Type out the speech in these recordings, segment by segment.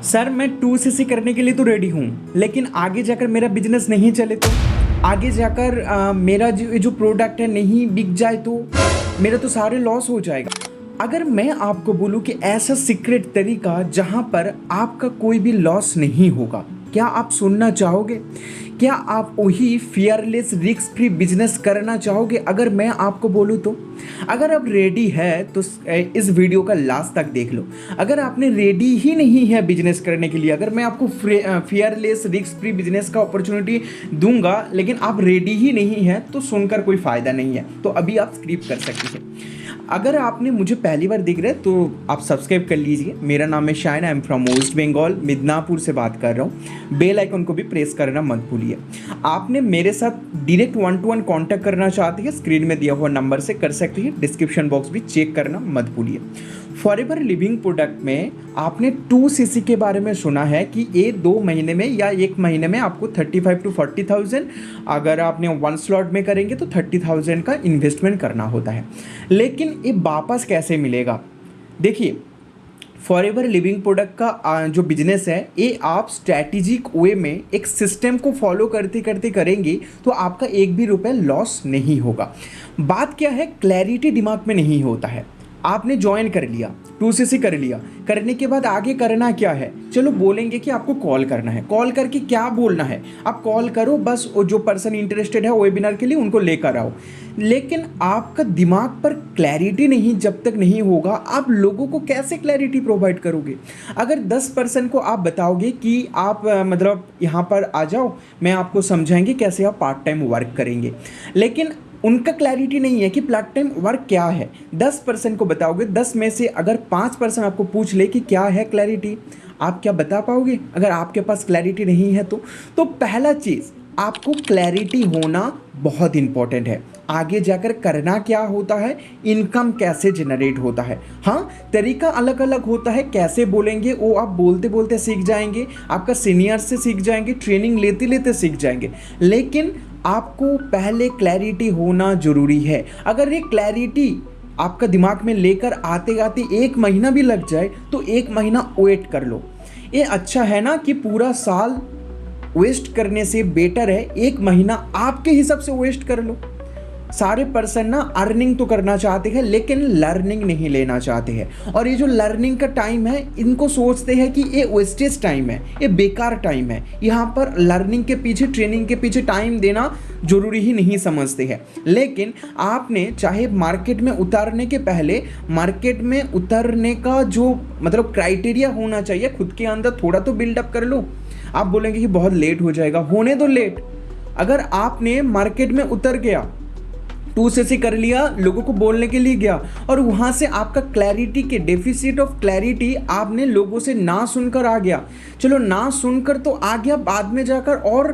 Sir मैं 2cc करने के लिए तो रेडी हूँ, लेकिन आगे जाकर मेरा बिजनेस नहीं चले तो, आगे जाकर मेरा जो प्रोडक्ट है नहीं बिक जाए तो मेरा तो सारे लॉस हो जाएगा। अगर मैं आपको बोलूँ कि ऐसा सीक्रेट तरीका जहाँ पर आपका कोई भी लॉस नहीं होगा, क्या आप सुनना चाहोगे? क्या आप वही फियरलेस रिस्क फ्री बिजनेस करना चाहोगे? अगर मैं आपको बोलूँ तो अगर आप रेडी है तो इस वीडियो का लास्ट तक देख लो। अगर आपने रेडी ही नहीं है बिजनेस करने के लिए, अगर मैं आपको फियरलेस रिस्क फ्री बिजनेस का अपॉर्चुनिटी दूंगा लेकिन आप रेडी ही नहीं है तो सुनकर कोई फ़ायदा नहीं है, तो अभी आप स्किप कर सकते हैं। अगर आपने मुझे पहली बार देख रहे हैं तो आप सब्सक्राइब कर लीजिए। मेरा नाम है Shine, I am from West Bengal, Midnapore से बात कर रहा हूँ। बेल आइकन को भी प्रेस करना मत भूलिए। आपने मेरे साथ डायरेक्ट 1-to-1 कांटेक्ट करना चाहते हैं, स्क्रीन में दिया हुआ नंबर से कर सकते हैं। डिस्क्रिप्शन बॉक्स भी चेक करना मत भूलिए। फॉरएवर लिविंग प्रोडक्ट में आपने 2cc के बारे में सुना है कि ये 2 महीने में या 1 महीने में आपको 35 to 40,000, अगर आपने 1 स्लॉट में करेंगे तो 30,000 का इन्वेस्टमेंट करना होता है। लेकिन ये वापस कैसे मिलेगा? देखिए, फॉरएवर लिविंग प्रोडक्ट का जो बिजनेस है ये आप स्ट्रैटेजिक वे में एक सिस्टम को फॉलो करते करते करेंगे तो आपका एक भी रुपये लॉस नहीं होगा। बात क्या है, क्लैरिटी दिमाग में नहीं होता है। आपने ज्वाइन कर लिया, 2cc कर लिया, करने के बाद आगे करना क्या है? चलो बोलेंगे कि आपको कॉल करना है। कॉल करके क्या बोलना है? आप कॉल करो, बस वो जो पर्सन इंटरेस्टेड है वेबिनार के लिए उनको लेकर आओ। लेकिन आपका दिमाग पर क्लैरिटी नहीं जब तक नहीं होगा, आप लोगों को कैसे क्लैरिटी प्रोवाइड करोगे? अगर 10% को आप बताओगे कि आप मतलब यहाँ पर आ जाओ, मैं आपको समझाएंगे कैसे आप पार्ट टाइम वर्क करेंगे, लेकिन उनका क्लैरिटी नहीं है कि पार्ट टाइम वर्क क्या है। 10% को बताओगे, 10 में से अगर 5% आपको पूछ ले कि क्या है क्लैरिटी, आप क्या बता पाओगे? अगर आपके पास क्लैरिटी नहीं है तो पहला चीज़ आपको क्लैरिटी होना बहुत इंपॉर्टेंट है। आगे जाकर करना क्या होता है, इनकम कैसे जनरेट होता है। हाँ, तरीका अलग अलग होता है, कैसे बोलेंगे वो आप बोलते बोलते सीख जाएंगे, आपका सीनियर से सीख जाएंगे, ट्रेनिंग लेते लेते सीख जाएंगे, लेकिन आपको पहले क्लैरिटी होना ज़रूरी है। अगर ये क्लैरिटी आपका दिमाग में लेकर आते आते 1 महीना भी लग जाए तो 1 महीना वेट कर लो। ये अच्छा है ना कि पूरा साल वेस्ट करने से बेटर है 1 महीना आपके हिसाब से वेस्ट कर लो। सारे पर्सन ना अर्निंग तो करना चाहते हैं लेकिन लर्निंग नहीं लेना चाहते हैं, और ये जो लर्निंग का टाइम है इनको सोचते हैं कि ये वेस्टेज टाइम है, ये बेकार टाइम है। यहाँ पर लर्निंग के पीछे, ट्रेनिंग के पीछे टाइम देना जरूरी ही नहीं समझते हैं। लेकिन आपने चाहे मार्केट में उतारने के पहले, मार्केट में उतरने का जो मतलब क्राइटेरिया होना चाहिए खुद के अंदर थोड़ा तो बिल्डअप कर लो। आप बोलेंगे कि बहुत लेट हो जाएगा, होने दो लेट। अगर आपने मार्केट में उतर गया, 2cc कर लिया, लोगों को बोलने के लिए गया और वहाँ से आपका क्लैरिटी के डेफिसिट ऑफ क्लैरिटी, आपने लोगों से ना सुनकर आ गया। चलो ना सुनकर तो आ गया, बाद में जाकर और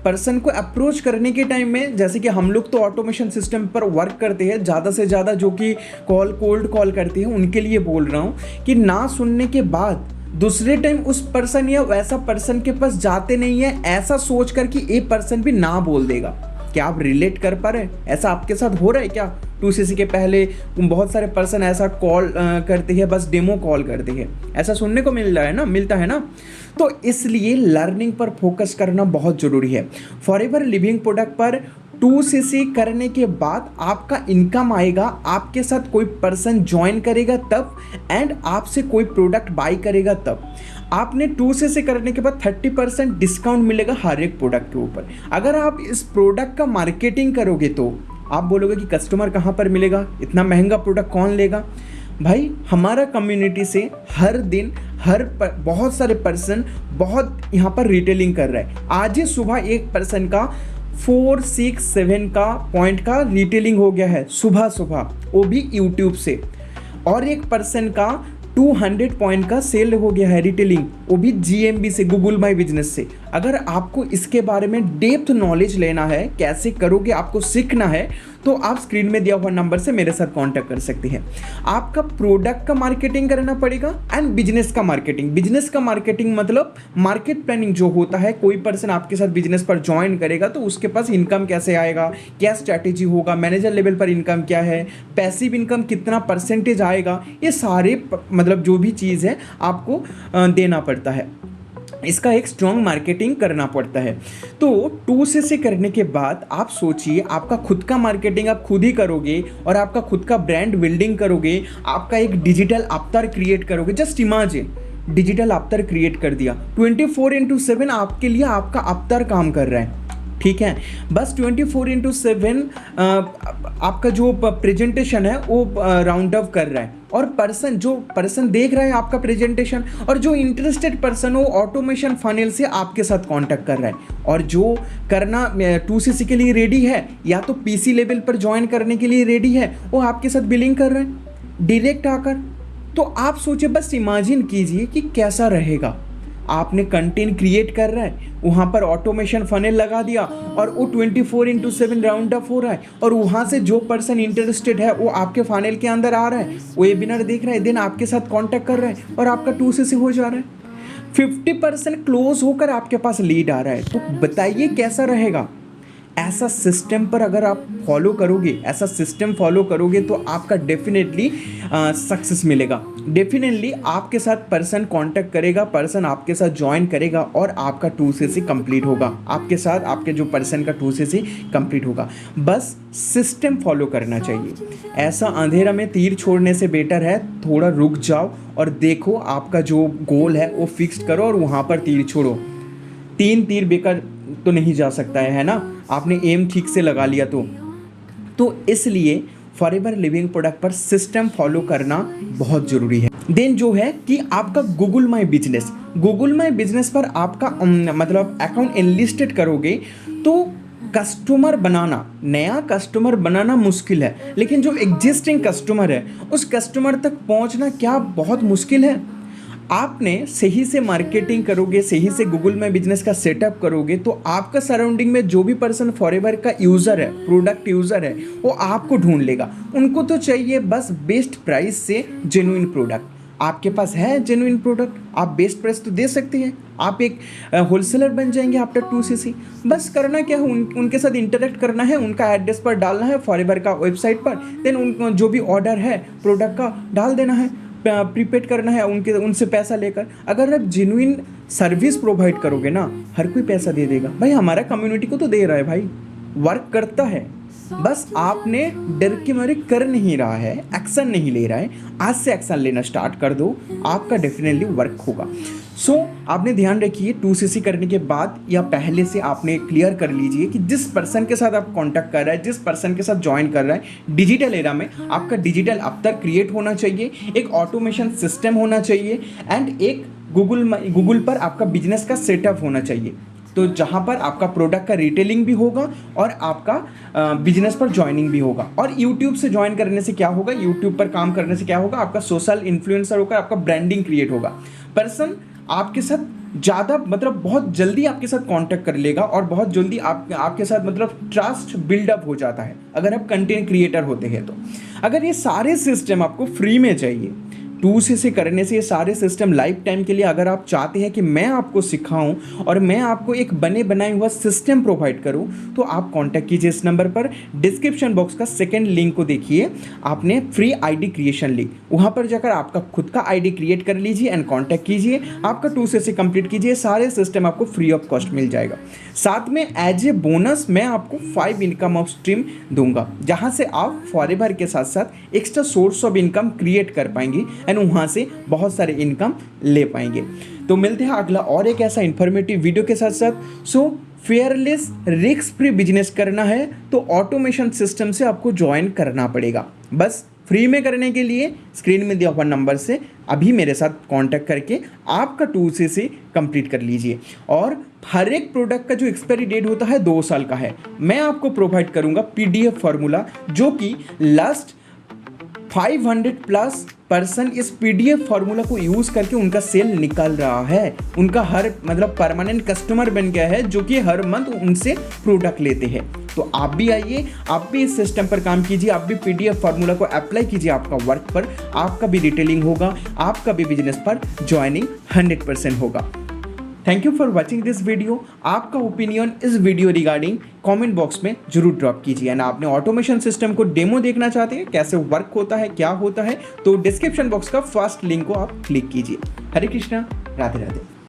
पर्सन को अप्रोच करने के टाइम में, जैसे कि हम लोग तो ऑटोमेशन सिस्टम पर वर्क करते हैं, ज़्यादा से ज़्यादा जो कि कोल्ड कॉल करते हैं उनके लिए बोल रहा हूँ कि ना सुनने के बाद दूसरे टाइम उस पर्सन या वैसा पर्सन के पास जाते नहीं है, ऐसा सोच कर कि ये पर्सन भी ना बोल देगा। क्या आप रिलेट कर पा रहे हैं? ऐसा आपके साथ हो रहा है क्या? 2cc के पहले बहुत सारे पर्सन ऐसा कॉल करते हैं, बस डेमो कॉल करते हैं, ऐसा सुनने को मिल रहा है ना, मिलता है ना। तो इसलिए लर्निंग पर फोकस करना बहुत ज़रूरी है। फॉरएवर लिविंग प्रोडक्ट पर 2cc करने के बाद आपका इनकम आएगा, आपके साथ कोई पर्सन ज्वाइन करेगा तब, एंड आपसे कोई प्रोडक्ट बाई करेगा तब। आपने 2cc करने के बाद 30% डिस्काउंट मिलेगा हर एक प्रोडक्ट के ऊपर। अगर आप इस प्रोडक्ट का मार्केटिंग करोगे तो आप बोलोगे कि कस्टमर कहाँ पर मिलेगा, इतना महंगा प्रोडक्ट कौन लेगा? भाई, हमारा कम्युनिटी से हर दिन बहुत सारे पर्सन बहुत यहाँ पर रिटेलिंग कर रहा है। आज ही सुबह एक पर्सन का 467 का पॉइंट का रिटेलिंग हो गया है सुबह, वो भी यूट्यूब से, और एक पर्सन का 200 पॉइंट का सेल हो गया है रिटेलिंग, वो भी GMB से, गूगल माई बिजनेस से। अगर आपको इसके बारे में डेप्थ नॉलेज लेना है, कैसे करोगे आपको सीखना है, तो आप स्क्रीन में दिया हुआ नंबर से मेरे साथ कांटेक्ट कर सकते हैं। आपका प्रोडक्ट का मार्केटिंग करना पड़ेगा एंड बिजनेस का मार्केटिंग। बिजनेस का मार्केटिंग मतलब मार्केट प्लानिंग जो होता है, कोई पर्सन आपके साथ बिजनेस पर ज्वाइन करेगा तो उसके पास इनकम कैसे आएगा, क्या स्ट्रैटेजी होगा, मैनेजर लेवल पर इनकम क्या है, पैसिव इनकम कितना परसेंटेज आएगा, ये सारे मतलब जो भी चीज़ है आपको देना पड़ता है। इसका एक स्ट्रॉन्ग मार्केटिंग करना पड़ता है। तो 2CC करने के बाद आप सोचिए, आपका खुद का मार्केटिंग आप खुद ही करोगे और आपका खुद का ब्रांड बिल्डिंग करोगे, आपका एक डिजिटल अवतार क्रिएट करोगे। जस्ट इमेजिन, डिजिटल अवतार क्रिएट कर दिया, 24/7 आपके लिए आपका अवतार काम कर रहा है, ठीक है। बस 24/7 आपका जो प्रेजेंटेशन है वो राउंड अप कर रहा है, और जो पर्सन देख रहा है आपका प्रेजेंटेशन, और जो इंटरेस्टेड पर्सन हो ऑटोमेशन फनल से आपके साथ कांटेक्ट कर रहा है, और जो करना 2CC के लिए रेडी है या तो PC लेवल पर ज्वाइन करने के लिए रेडी है, वो आपके साथ बिलिंग कर रहा है डायरेक्ट आकर। तो आप सोचिए, बस इमेजिन कीजिए कि कैसा रहेगा। आपने कंटेंट क्रिएट कर रहा है, वहाँ पर ऑटोमेशन फनल लगा दिया और वो 24/7 राउंड अप हो रहा है, और वहाँ से जो पर्सन इंटरेस्टेड है वो आपके फनल के अंदर आ रहा है, वो वेबिनार देख रहा है, देन आपके साथ कांटेक्ट कर रहा है और आपका 2CC हो जा रहा है। 50% क्लोज होकर आपके पास लीड आ रहा है। तो बताइए कैसा रहेगा। ऐसा सिस्टम पर अगर आप फॉलो करोगे, ऐसा सिस्टम फॉलो करोगे तो आपका डेफिनेटली सक्सेस मिलेगा। डेफिनेटली आपके साथ पर्सन कांटेक्ट करेगा, पर्सन आपके साथ ज्वाइन करेगा और आपका 2CC कंप्लीट होगा। आपके साथ आपके जो पर्सन का 2CC कंप्लीट होगा। बस सिस्टम फॉलो करना चाहिए। ऐसा अंधेरा में तीर छोड़ने से बेटर है थोड़ा रुक जाओ और देखो, आपका जो गोल है वो फिक्स करो और वहाँ पर तीर छोड़ो। 3 तीर बेकार तो नहीं जा सकता है ना, आपने एम ठीक से लगा लिया तो इसलिए फॉरएवर लिविंग प्रोडक्ट पर सिस्टम फॉलो करना बहुत ज़रूरी है। देन जो है कि आपका गूगल माई बिजनेस पर आपका मतलब अकाउंट एनलिस्टेड करोगे तो कस्टमर बनाना, नया कस्टमर बनाना मुश्किल है, लेकिन जो एग्जिस्टिंग कस्टमर है उस कस्टमर तक पहुंचना क्या बहुत मुश्किल है। आपने सही से मार्केटिंग करोगे, सही से गूगल में बिजनेस का सेटअप करोगे तो आपका सराउंडिंग में जो भी पर्सन फॉरएवर का यूज़र है, प्रोडक्ट यूज़र है, वो आपको ढूंढ लेगा। उनको तो चाहिए बस बेस्ट प्राइस से जेन्युइन प्रोडक्ट। आपके पास है जेन्युइन प्रोडक्ट, आप बेस्ट प्राइस तो दे सकते हैं, आप एक होलसेलर बन जाएंगे आफ्टर 2CC। बस करना क्या है, उनके साथ इंटरेक्ट करना है, उनका एड्रेस पर डालना है फॉरएवर का वेबसाइट पर, देन उन जो भी ऑर्डर है प्रोडक्ट का डाल देना है, प्रीपेड करना है उनसे पैसा लेकर। अगर आप जेन्युइन सर्विस प्रोवाइड करोगे ना, हर कोई पैसा दे देगा। भाई हमारा कम्युनिटी को तो दे रहा है, भाई वर्क करता है, बस आपने डर के मारे कर नहीं रहा है, एक्शन नहीं ले रहा है। आज से एक्शन लेना स्टार्ट कर दो, आपका डेफिनेटली वर्क होगा। सो आपने ध्यान रखिए, 2CC करने के बाद या पहले से आपने क्लियर कर लीजिए कि जिस पर्सन के साथ आप कांटेक्ट कर रहा है, जिस पर्सन के साथ ज्वाइन कर रहा है, डिजिटल एरा में आपका डिजिटल अवतार क्रिएट होना चाहिए, एक ऑटोमेशन सिस्टम होना चाहिए एंड एक गूगल पर आपका बिजनेस का सेटअप होना चाहिए। तो जहाँ पर आपका प्रोडक्ट का रिटेलिंग भी होगा और आपका बिजनेस पर ज्वाइनिंग भी होगा। और यूट्यूब से ज्वाइन करने से क्या होगा, यूट्यूब पर काम करने से क्या होगा, आपका सोशल इन्फ्लुएंसर होगा, आपका ब्रांडिंग क्रिएट होगा। पर्सन आपके साथ ज़्यादा मतलब बहुत जल्दी आपके साथ कांटेक्ट कर लेगा और बहुत जल्दी आपके साथ मतलब ट्रस्ट बिल्डअप हो जाता है अगर आप कंटेंट क्रिएटर होते हैं तो। अगर ये सारे सिस्टम आपको फ्री में चाहिए, 2CC करने से ये सारे सिस्टम लाइफ टाइम के लिए अगर आप चाहते हैं कि मैं आपको सिखाऊं और मैं आपको एक बने बनाए हुआ सिस्टम प्रोवाइड करूं, तो आप कांटेक्ट कीजिए इस नंबर पर। डिस्क्रिप्शन बॉक्स का सेकंड लिंक को देखिए, आपने फ्री आईडी क्रिएशन लिंक, वहां पर जाकर आपका खुद का आईडी क्रिएट कर लीजिए एंड कांटेक्ट कीजिए, आपका 2CC कंप्लीट कीजिए, सारे सिस्टम आपको फ्री ऑफ कॉस्ट मिल जाएगा। साथ में एज ए बोनस मैं आपको 5 इनकम ऑफ स्ट्रीम दूंगा, जहाँ से आप फॉरएवर के साथ साथ extra source of income create कर पाएंगे एंड वहाँ से बहुत सारे इनकम ले पाएंगे। तो मिलते हैं अगला और एक ऐसा इन्फॉर्मेटिव वीडियो के साथ साथ। सो फेयरलेस रिस्क फ्री बिजनेस करना है तो ऑटोमेशन सिस्टम से आपको ज्वाइन करना पड़ेगा। बस फ्री में करने के लिए स्क्रीन में दिया हुआ नंबर से अभी मेरे साथ कांटेक्ट करके आपका 2CC कंप्लीट कर लीजिए। और हर एक प्रोडक्ट का जो एक्सपायरी डेट होता है 2 साल का है। मैं आपको प्रोवाइड करूंगा PDF फार्मूला, जो कि लास्ट 500 प्लस पर्सन इस PDF फार्मूला को यूज़ करके उनका सेल निकल रहा है। उनका हर मतलब परमानेंट कस्टमर बन गया है, जो कि हर मंथ उनसे प्रोडक्ट लेते हैं। तो आप भी आइए, आप भी इस सिस्टम पर काम कीजिए, आप भी PDF फार्मूला को अप्लाई कीजिए आपका वर्क पर, आपका भी रिटेलिंग होगा, आपका भी बिजनेस पर ज्वाइनिंग 100% होगा। Thank you for watching this video. आपका ओपिनियन इस वीडियो रिगार्डिंग कमेंट बॉक्स में जरूर ड्रॉप कीजिए। एंड आपने ऑटोमेशन सिस्टम को डेमो देखना चाहते हैं, कैसे वर्क होता है, क्या होता है, तो डिस्क्रिप्शन बॉक्स का फर्स्ट लिंक को आप क्लिक कीजिए। हरे कृष्णा, राधे राधे।